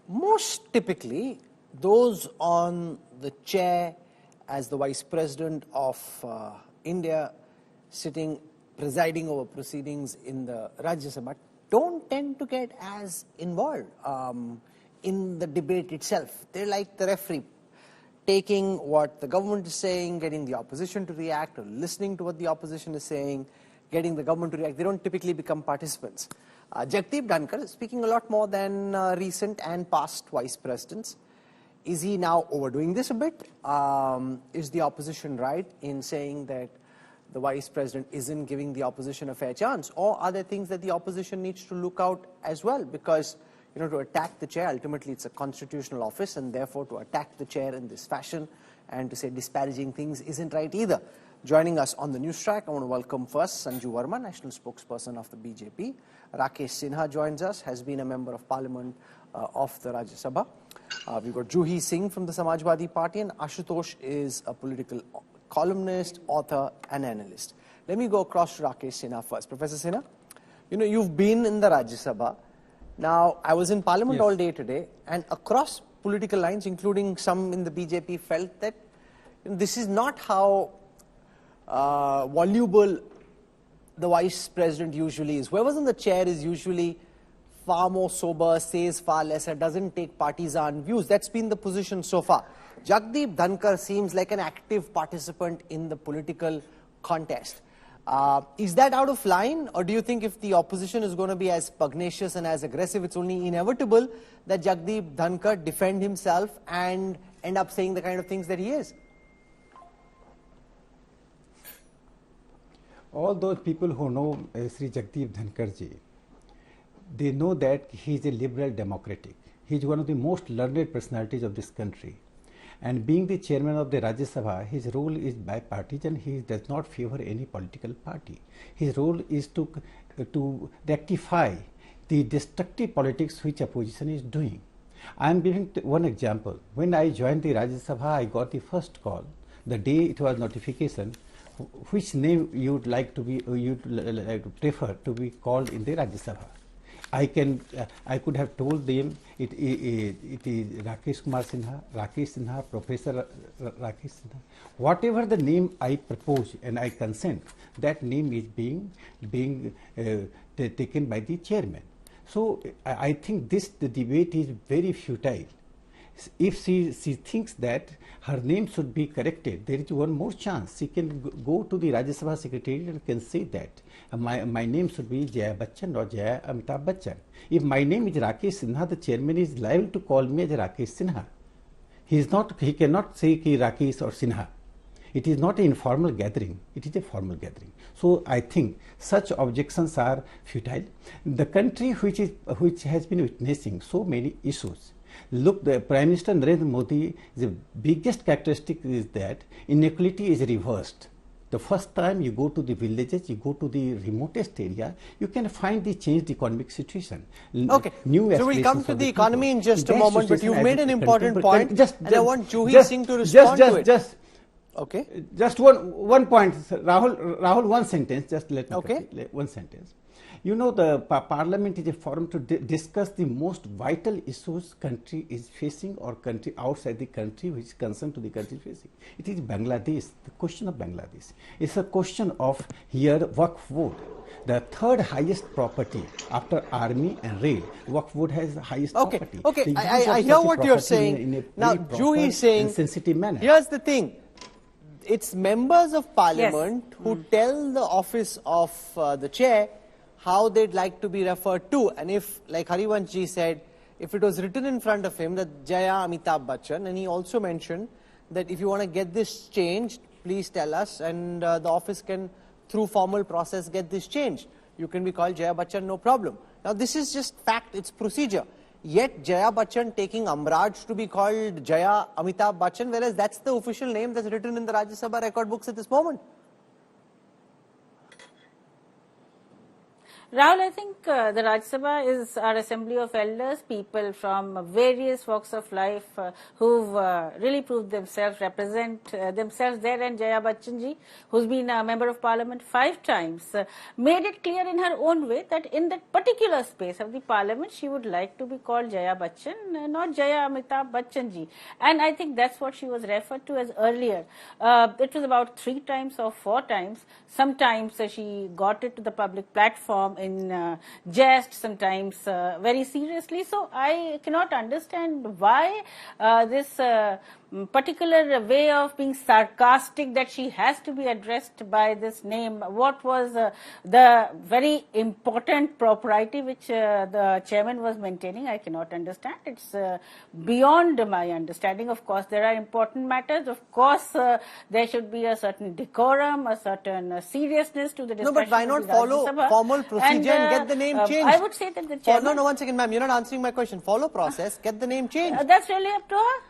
Most typically, those on the chair as the Vice President of India presiding over proceedings in the Rajya Sabha don't tend to get as involved in the debate itself. They're like the referee, taking what the government is saying, getting the opposition to react, or listening to what the opposition is saying, getting the government to react. They don't typically become participants. Jagdeep Dhankhar is speaking a lot more than recent and past vice presidents. Is he now overdoing this a bit? Is the opposition right in saying that the vice president isn't giving the opposition a fair chance? Or are there things that the opposition needs to look out as well? Because, to attack the chair, ultimately it's a constitutional office, and therefore to attack the chair in this fashion and to say disparaging things isn't right either. Joining us on the news track, I want to welcome first Sanju Verma, National Spokesperson of the BJP. Rakesh Sinha joins us, has been a Member of Parliament of the Rajya Sabha. We've got Juhi Singh from the Samajwadi Party, and Ashutosh is a political columnist, author and analyst. Let me go across to Rakesh Sinha first. Professor Sinha, you've been in the Rajya Sabha. Now, I was in Parliament all day today, and across political lines, including some in the BJP, felt that this is not how voluble the Vice President usually is. Whoever's in the chair is usually far more sober, says far lesser, doesn't take partisan views. That's been the position so far. Jagdeep Dhankhar seems like an active participant in the political contest. Is that out of line, or do you think if the opposition is going to be as pugnacious and as aggressive, it's only inevitable that Jagdeep Dhankhar defend himself and end up saying the kind of things that he is? All those people who know Sri Jagdeep Dhankhar ji, they know that he is a liberal democratic. He is one of the most learned personalities of this country. And being the chairman of the Rajya Sabha, his role is bipartisan. He does not favor any political party. His role is to rectify the destructive politics which opposition is doing. I am giving one example. When I joined the Rajya Sabha, I got the first call. The day it was notification, which name you'd like to prefer to be called in the Rajya Sabha. I could have told them it is Rakesh Kumar Sinha, Rakesh Sinha, Professor Rakesh Sinha. Whatever the name I propose and I consent, that name is being taken by the chairman. So I think the debate is very futile. If she thinks that her name should be corrected, there is one more chance. She can go to the Rajya Sabha Secretariat and can say that my name should be Jaya Bachchan or Jaya Amitabh Bachchan. If my name is Rakesh Sinha, the chairman is liable to call me as Rakesh Sinha. He cannot say ki Rakesh or Sinha. It is not an informal gathering, it is a formal gathering. So I think such objections are futile. The country which has been witnessing so many issues. Look, the Prime Minister Narendra Modi, the biggest characteristic is that inequality is reversed. The first time you go to the villages, you go to the remotest area, you can find the changed economic situation. Okay, so we'll come to the economy in just a moment, but you've made an important point, and I want Juhi Singh to respond to it. Okay. Just one point, Rahul, one sentence, just let me one sentence. The parliament is a forum to discuss the most vital issues country is facing or country outside the country which is concerned to the country facing. It is Bangladesh, the question of Bangladesh. It's a question of here Waqf Board. The third highest property after army and rail. Waqf Board has the highest property. Okay, I hear what you're saying. Now, Juhi is saying, sensitive manner. Here's the thing. It's members of parliament who tell the office of the chair how they'd like to be referred to. And if, like Harivansh ji said, if it was written in front of him that Jaya Amitabh Bachchan, and he also mentioned that if you want to get this changed, please tell us, and the office can, through formal process, get this changed. You can be called Jaya Bachchan, no problem. Now, this is just fact, it's procedure. Yet, Jaya Bachchan taking umbrage to be called Jaya Amitabh Bachchan, whereas that's the official name that's written in the Rajya Sabha record books at this moment. Rahul, I think the Rajya Sabha is our assembly of elders, people from various walks of life who've really proved themselves, represent themselves there. And Jaya Bachchan ji, who's been a member of parliament 5 times, made it clear in her own way that in that particular space of the parliament, she would like to be called Jaya Bachchan, not Jaya Amitabh Bachchan ji. And I think that's what she was referred to as earlier. It was about 3 times or 4 times. Sometimes she got it to the public platform in jest, sometimes very seriously. So I cannot understand why this particular way of being sarcastic, that she has to be addressed by this name. What was the very important propriety which the chairman was maintaining? I cannot understand. It's beyond my understanding. Of course, there are important matters. Of course, there should be a certain decorum, a certain seriousness to the discussion. No, but why not follow formal procedure and get the name changed? I would say that the chairman... No, 1 second, ma'am. You're not answering my question. Follow process, get the name changed. That's really up to her.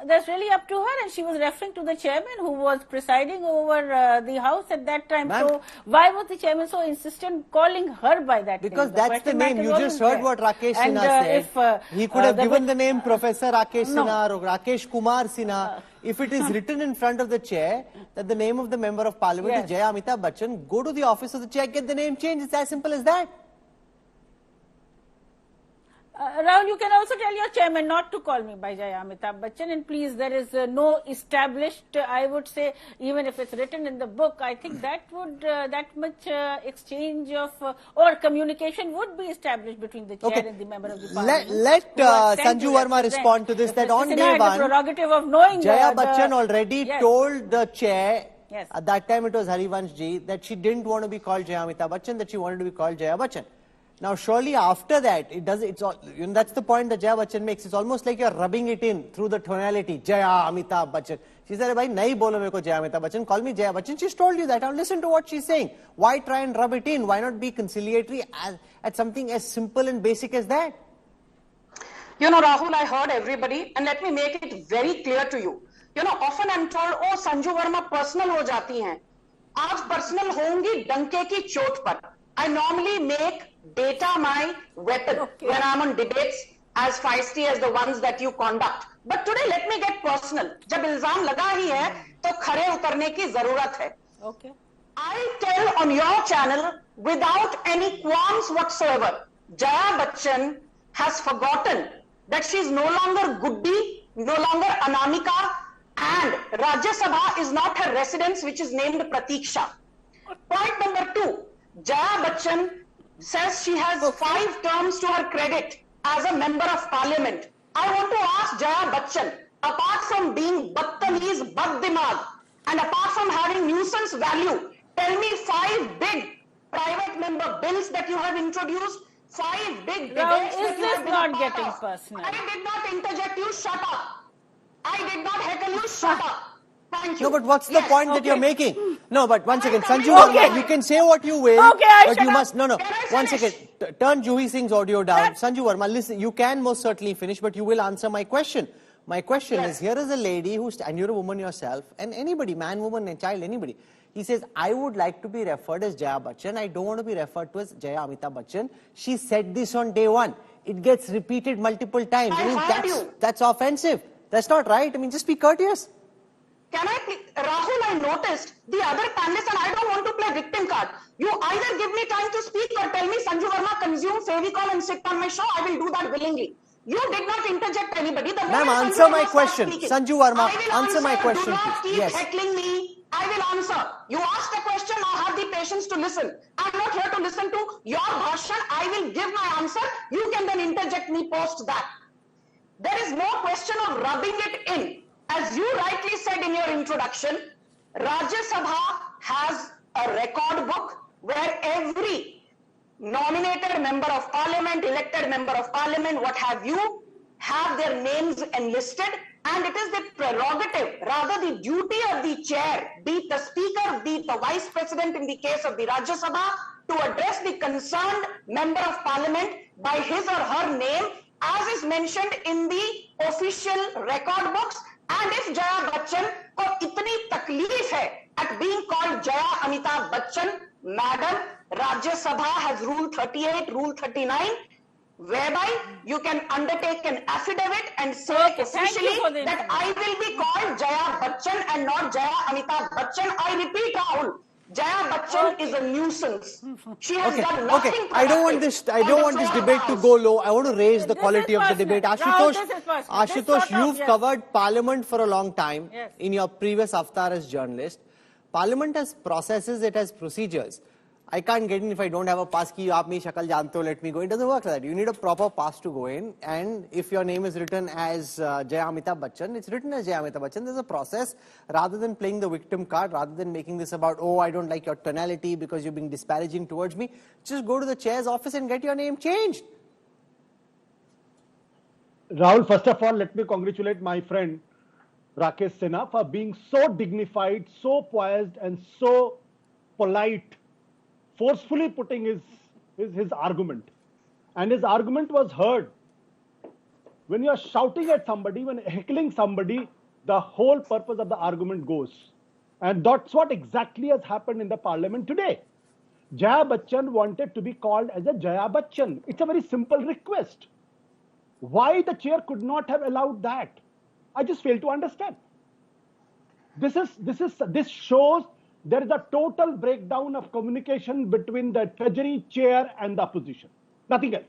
That's really up to her, and she was referring to the chairman who was presiding over the house at that time. So why was the chairman so insistent calling her by that name? Because that's the name. You just heard what Rakesh Sinha said. He could have given the name Professor Rakesh Sinha or Rakesh Kumar Sinha. If it is written in front of the chair that the name of the member of parliament is Jaya Amitabh Bachchan, go to the office of the chair, get the name changed. It's as simple as that. Rahul, you can also tell your chairman not to call me by Jaya Amitabh Bachchan, and please, there is no established, I would say, even if it's written in the book, I think that would, that much exchange of, or communication would be established between the chair and the member of the parliament. Let Sanju Verma respond to this, that on day one, prerogative of knowing Jaya Bachchan already told the chair, at that time it was Harivansh ji, that she didn't want to be called Jaya Amitabh Bachchan, that she wanted to be called Jaya Bachchan. Now, surely after that, it's all, that's the point that Jaya Bachchan makes. It's almost like you're rubbing it in through the tonality. Jaya Amitabh Bachchan. She said, "Bhai, nahi bolo mere ko Jaya Amitabh Bachchan. Call me Jaya Bachchan." She's told you that. Now listen to what she's saying. Why try and rub it in? Why not be conciliatory at something as simple and basic as that? You know, Rahul, I heard everybody, and let me make it very clear to you. You know, often I'm told, oh, Sanju Verma personal ho jati hain. Aaj personal hongi danke ki chot par. I normally make data my weapon when I'm on debates as feisty as the ones that you conduct. But today, let me get personal. जब इल्जाम लगा ही है, तो खड़े उतरने की जरूरत है. Okay. I tell on your channel without any qualms whatsoever, Jaya Bachchan has forgotten that she is no longer Guddi, no longer Anamika, and Rajya Sabha is not her residence, which is named Pratiksha. Point number 2. Jaya Bachchan says she has 5 terms to her credit as a member of parliament. I want to ask Jaya Bachchan, apart from being Badtameez, Baddimag, and apart from having nuisance value, tell me 5 big private member bills that you have introduced, 5 big debates that you have been a part of. Is this not getting personal? I did not interject you, shut up. I did not heckle you, shut up. Thank you. No, but what's the point that you're making? No, but 1 second, Sanju Verma, you can say what you will, but you must, no, 1 second, turn Juhi Singh's audio down. Sanju Verma, listen, you can most certainly finish, but you will answer my question. My question is, here is a lady who's, and you're a woman yourself, and anybody, man, woman, and child, anybody. He says, I would like to be referred as Jaya Bachchan. I don't want to be referred to as Jaya Amitabh Bachchan. She said this on day 1. It gets repeated multiple times. I mean, that's offensive. That's not right. I mean, just be courteous. Can I please, Rahul, I noticed the other panelists, and I don't want to play victim card. You either give me time to speak or tell me, Sanju Verma, consume Favicol and sit on my show. I will do that willingly. You did not interject anybody. Ma'am, answer my question. Sanju Verma, answer my question. Do not keep heckling me. I will answer. You asked a question, now have the patience to listen. I'm not here to listen to your bhashan. I will give my answer. You can then interject me post that. There is no question of rubbing it in. As you rightly said in your introduction, Rajya Sabha has a record book where every nominated member of parliament, elected member of parliament, what have you, have their names enlisted, and it is the prerogative, rather the duty of the chair, be it the speaker, be it the vice president in the case of the Rajya Sabha, to address the concerned member of parliament by his or her name, as is mentioned in the official record books. And if Jaya Bachchan ko itni takleef hai at being called Jaya Amitabh Bachchan, Madam, Rajya Sabha has Rule 38, Rule 39, whereby you can undertake an affidavit and say officially that I will be called Jaya Bachchan and not Jaya Amitabh Bachchan. I repeat, Rahul, Jaya Bachchan is a nuisance. She has done nothing productive. I don't want this debate to go low. I want to raise the quality of the debate. Ashutosh, you've covered Parliament for a long time in your previous avatar as journalist. Parliament has processes, it has procedures. I can't get in if I don't have a pass ki aap me shakal jante ho, let me go. It doesn't work like that. You need a proper pass to go in, and if your name is written as Jaya Amitabh Bachchan, it's written as Jaya Amitabh Bachchan. There's a process. Rather than playing the victim card, rather than making this about, oh, I don't like your tonality because you're being disparaging towards me, just go to the chair's office and get your name changed. Rahul, first of all, let me congratulate my friend Rakesh Sinha for being so dignified, so poised and so polite, forcefully putting his argument. And his argument was heard. When you are shouting at somebody, when heckling somebody, the whole purpose of the argument goes. And that's what exactly has happened in the parliament today. Jaya Bachchan wanted to be called as a Jaya Bachchan. It's a very simple request. Why the chair could not have allowed that? I just fail to understand. This shows there is a total breakdown of communication between the Treasury chair and the opposition. Nothing else.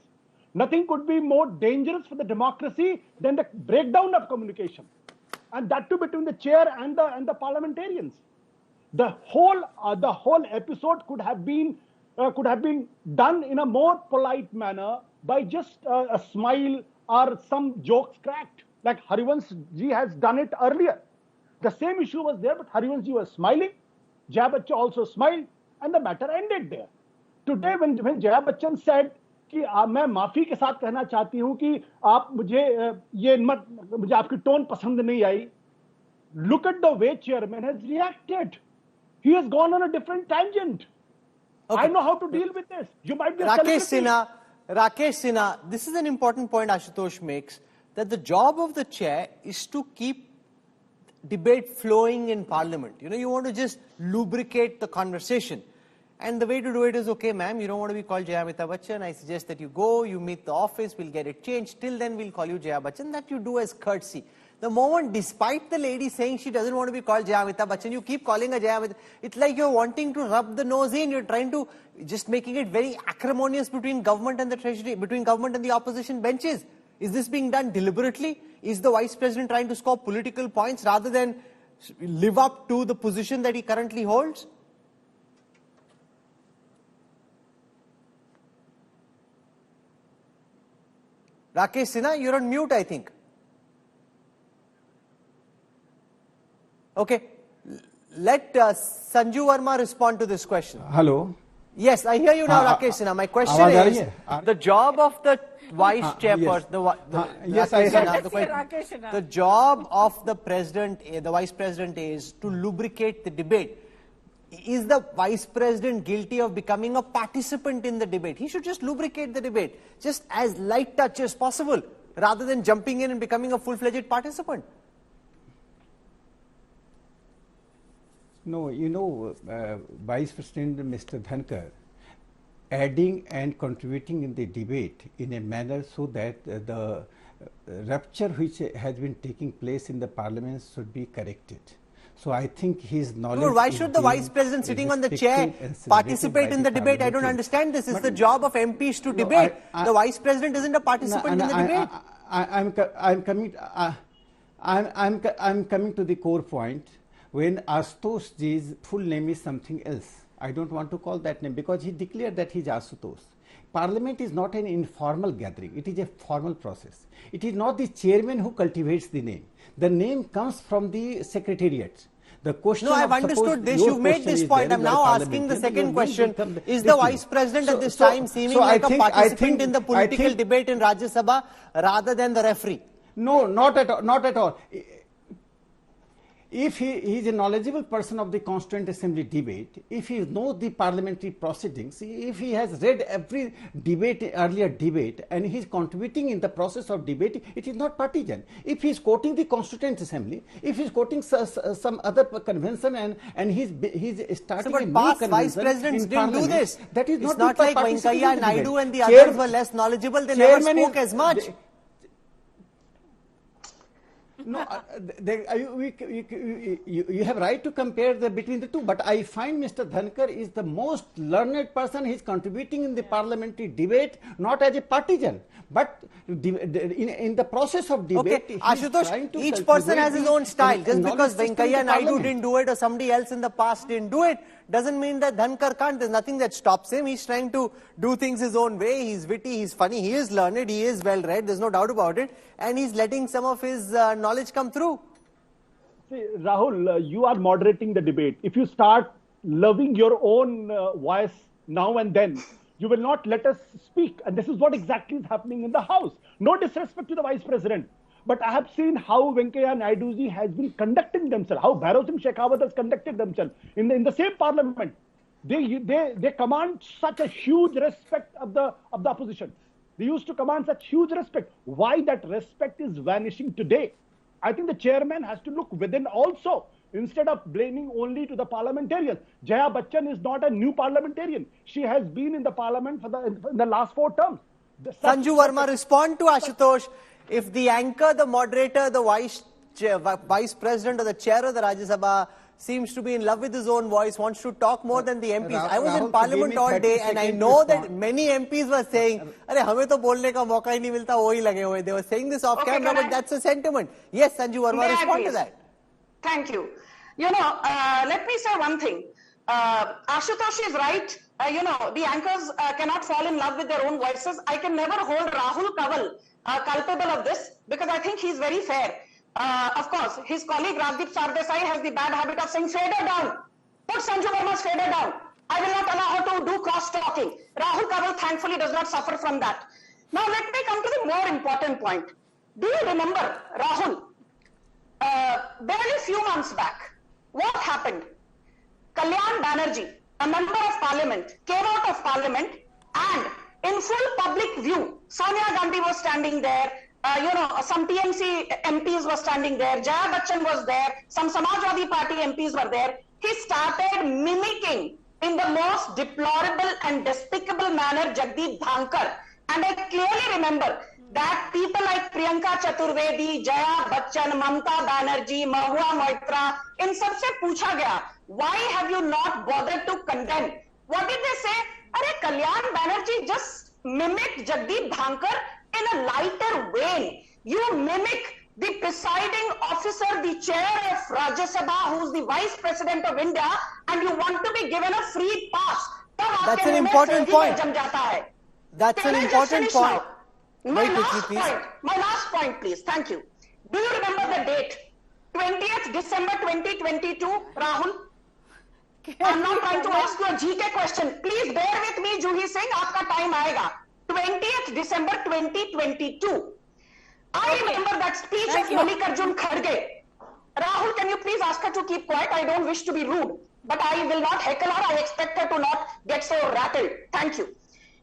Nothing could be more dangerous for the democracy than the breakdown of communication, and that too between the chair and the parliamentarians. The whole episode could have been done in a more polite manner by just a smile or some jokes cracked, like Harivansh ji has done it earlier. The same issue was there, but Harivansh ji was smiling. Jaya Bachchan also smiled, and the matter ended there. Today, when Jaya Bachchan said कि मैं माफी के साथ कहना चाहती हूं कि आप मुझे आपकी टोन पसंद नहीं आई. Look at the way chairman has reacted. He has gone on a different tangent. Okay. I know how to deal with this. You might be a Rakesh Sinha, this is an important point Ashutosh makes, that the job of the chair is to keep debate flowing in parliament. You know, you want to just lubricate the conversation. And the way to do it is, okay, ma'am, you don't want to be called Jaya Amitabh Bachchan. I suggest that you go, you meet the office, we'll get it changed. Till then, we'll call you Jaya Bachchan. That you do as courtesy. The moment, despite the lady saying she doesn't want to be called Jaya Amitabh Bachchan, you keep calling her Jaya Amitabh. It's like you're wanting to rub the nose in. You're trying to, just making it very acrimonious between government and the treasury, between government and the opposition benches. Is this being done deliberately? Is the Vice President trying to score political points rather than live up to the position that he currently holds? Rakesh Sinha, you're on mute, I think. Okay, let Sanju Verma respond to this question. Hello. Yes, I hear you now, Rakesh Sinha. My question is, the job of the vice chairperson, the job of the president, the vice president is to lubricate the debate. Is the vice president guilty of becoming a participant in the debate? He should just lubricate the debate, just as light touch as possible, rather than jumping in and becoming a full-fledged participant. No, you know, Vice President Mr. Dhankhar adding and contributing in the debate in a manner so that the rupture which has been taking place in the parliament should be corrected. So I think his knowledge. No, why should the Vice President sitting on the chair participate in the debate? I don't understand this. It's the job of MPs to debate. The Vice President isn't a participant in the debate. I'm coming to the core point. When Ashutosh ji's full name is something else, I don't want to call that name because he declared that he is Ashutosh. Parliament is not an informal gathering, it is a formal process. It is not the chairman who cultivates the name. The name comes from the secretariat. The question. No, I've understood this. You've made this point. I'm now asking the second question. Is the Vice President at this time seeming like a participant in the political debate in Rajya Sabha rather than the referee? No, not at all. Not at all. if he is a knowledgeable person of the Constituent Assembly debate, if he knows the parliamentary proceedings, if he has read every debate, earlier debate, and he is contributing in the process of debate, it is not partisan. If he is quoting the Constituent Assembly, if he is quoting some other convention and he's starting a new past convention vice presidents in didn't do this. that is it's not like Venkaiah Naidu and the others were less knowledgeable. They never spoke as much. No, you have right to compare between the two, but I find Mr. Dhankar is the most learned person. He is contributing in the parliamentary debate, not as a partisan, but in the process of debate. Okay, Ashutosh, each person has his own style. Just because Venkaiah Naidu didn't do it or somebody else in the past didn't do it, doesn't mean that Dhankar can't. There's nothing that stops him. He's trying to do things his own way. He's witty, he's funny, he is learned, he is well read, there's no doubt about it. And he's letting some of his knowledge come through. See, Rahul, you are moderating the debate. If you start loving your own voice now and then, you will not let us speak. And this is what exactly is happening in the House. No disrespect to the Vice President. But I have seen how Venkaiah Naidu ji has been conducting themselves, how Bhairav Singh Shekhawat has conducted themselves in the same parliament. They command such a huge respect of the opposition. They used to command such huge respect. Why that respect is vanishing today? I think the chairman has to look within also, instead of blaming only to the parliamentarians. Jaya Bachchan is not a new parliamentarian. She has been in the parliament for in the last 4 terms. Sanju Verma, respond to Ashutosh. If the anchor, the moderator, the vice president or the chair of the Rajya Sabha seems to be in love with his own voice, wants to talk more than the MPs. I was in parliament all day and I know that many MPs were saying, "Arey, hame to bolne ka mauka hi nahi milta, wohi lage hue." They were saying this off camera, but that's a sentiment. Yes, Sanju Verma, respond to that. Thank you. You know, let me say one thing. Ashutosh is right. The anchors cannot fall in love with their own voices. I can never hold Rahul Kanwal culpable of this because I think he's very fair. Of course, his colleague Jagdeep Dhankhar has the bad habit of saying fader down. Put Sanju Verma's fader down. I will not allow her to do cross-talking. Rahul Kanwal thankfully does not suffer from that. Now let me come to the more important point. Do you remember, Rahul, barely a few months back, what happened? Kalyan Banerjee, a member of parliament, came out of parliament and in full public view, Sonia Gandhi was standing there, some TMC MPs were standing there, Jaya Bachchan was there, some Samajwadi Party MPs were there. He started mimicking in the most deplorable and despicable manner Jagdeep Dhankhar. And I clearly remember that people like Priyanka Chaturvedi, Jaya Bachchan, Mamta Banerjee, Mahua Moitra, in सबसे पूछा गया, why have you not bothered to condemn? What did they say? Arey, Kalyan Banerjee just mimicked Jagdeep Dhankhar in a lighter vein. You mimic the presiding officer, the chair of Rajya Sabha, who's the vice president of India, and you want to be given a free pass. That's an important point. That's an important point. My last point, please. Thank you. Do you remember the date? 20th December 2022, Rahul? I'm not trying to ask you a GK question. Please bear with me, Juhi Singh. Aapka time aayega. 20th December 2022. I remember that speech of Mallikarjun Kharge. Rahul, can you please ask her to keep quiet? I don't wish to be rude, but I will not heckle her. I expect her to not get so rattled. Thank you.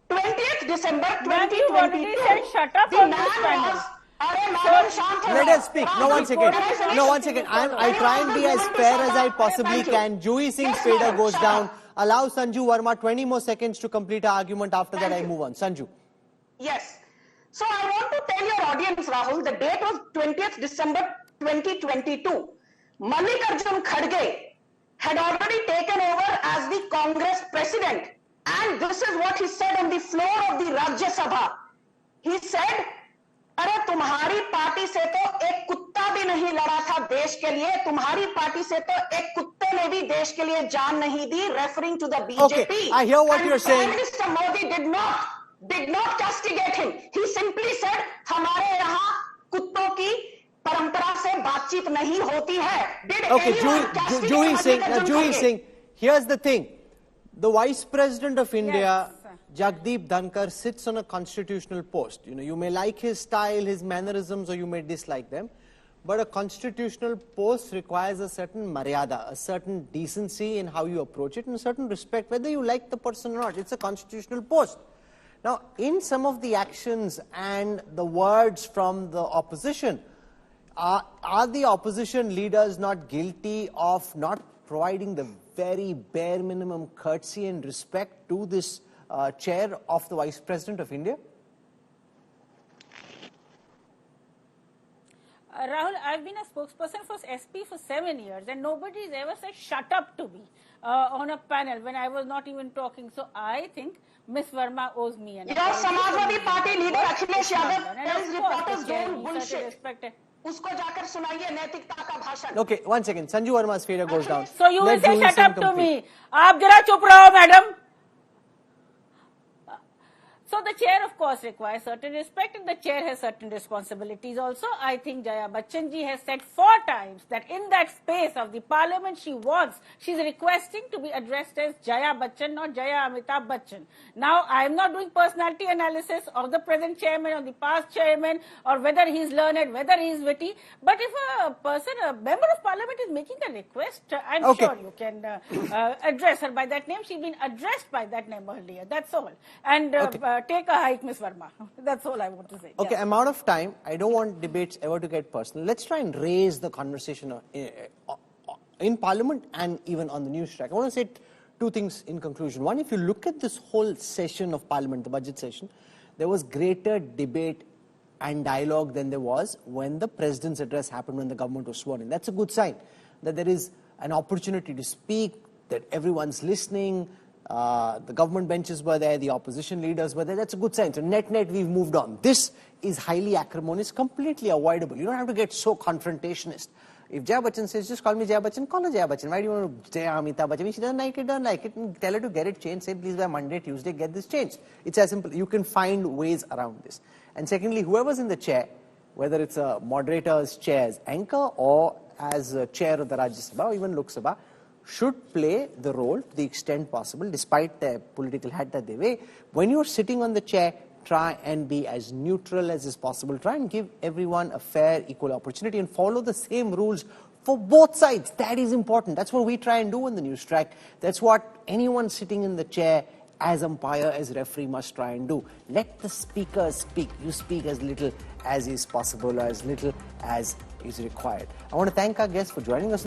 20th December 2022. Shut up on this panel. Let us speak. No, one second. I try and be as fair as I possibly can. Juhi Singh's fader goes down. Allow Sanju Verma 20 more seconds to complete her argument. After that, I move on. Sanju. Yes. So I want to tell your audience, Rahul, the date was 20th December 2022. Mallikarjun Kharge had already taken over as the Congress president. And this is what he said on the floor of the Rajya Sabha. He said, अरे तुम्हारी party से तो एक कुत्ता भी नहीं लड़ा था देश के लिए, तुम्हारी पार्टी से तो एक कुत्ते ने भी देश के लिए जान नहीं दी, referring to the BJP. Okay, I hear what you're saying. Prime Minister Modi did not castigate him. He simply said, हमारे यहाँ कुत्तों की परंपरा से बातचीत नहीं होती है. Okay, Juhi Singh, here's the thing. The Vice President of India, Jagdeep Dhankhar, sits on a constitutional post. You may like his style, his mannerisms, or you may dislike them. But a constitutional post requires a certain maryada, a certain decency in how you approach it, and a certain respect, whether you like the person or not. It's a constitutional post. Now, in some of the actions and the words from the opposition, are the opposition leaders not guilty of not providing the very bare minimum courtesy and respect to this chair of the Vice President of India? Rahul, I've been a spokesperson for SP for 7 years and nobody's ever said shut up to me on a panel when I was not even talking. So I think Ms. Verma owes me an apology. Your Samajwadi Party leader Akhilesh Yadav tells reporters don't bullshit. Usko jaakar sunaiye naitikta ka bhashan. Okay, 1 second. Sanju Verma's failure goes down. So you will say shut up to me. Aap jara chup raho, madam. So the chair, of course, requires certain respect and the chair has certain responsibilities also. I think Jaya Bachchan ji has said 4 times that in that space of the parliament she's requesting to be addressed as Jaya Bachchan, not Jaya Amitabh Bachchan. Now, I am not doing personality analysis of the present chairman or the past chairman or whether he is learned, whether he is witty. But if a member of parliament is making a request, I'm sure you can address her by that name. She's been addressed by that name earlier. That's all. And take a hike, Ms. Verma. That's all I want to say. Okay, I'm out of time. I don't want debates ever to get personal. Let's try and raise the conversation in Parliament and even on the news track. I want to say 2 things in conclusion. One, if you look at this whole session of Parliament, the budget session, there was greater debate and dialogue than there was when the President's address happened when the government was sworn in. That's a good sign that there is an opportunity to speak, that everyone's listening. The government benches were there, the opposition leaders were there. That's a good sign. So net, we've moved on. This is highly acrimonious, completely avoidable. You don't have to get so confrontationist. If Jaya Bachchan says, just call me Jaya Bachchan, call her Jaya Bachchan. Why do you want to Jaya Amitabh Bachchan? If she doesn't like it, and tell her to get it changed. Say, please, by Monday, Tuesday, get this changed. It's as simple. You can find ways around this. And secondly, whoever's in the chair, whether it's a moderator's chair as anchor or as a chair of the Rajya Sabha or even Lok Sabha, should play the role to the extent possible, despite the political hat that they wear. When you're sitting on the chair, try and be as neutral as is possible. Try and give everyone a fair, equal opportunity and follow the same rules for both sides. That is important. That's what we try and do in the news track. That's what anyone sitting in the chair as umpire, as referee must try and do. Let the speaker speak. You speak as little as is possible, as little as is required. I want to thank our guests for joining us.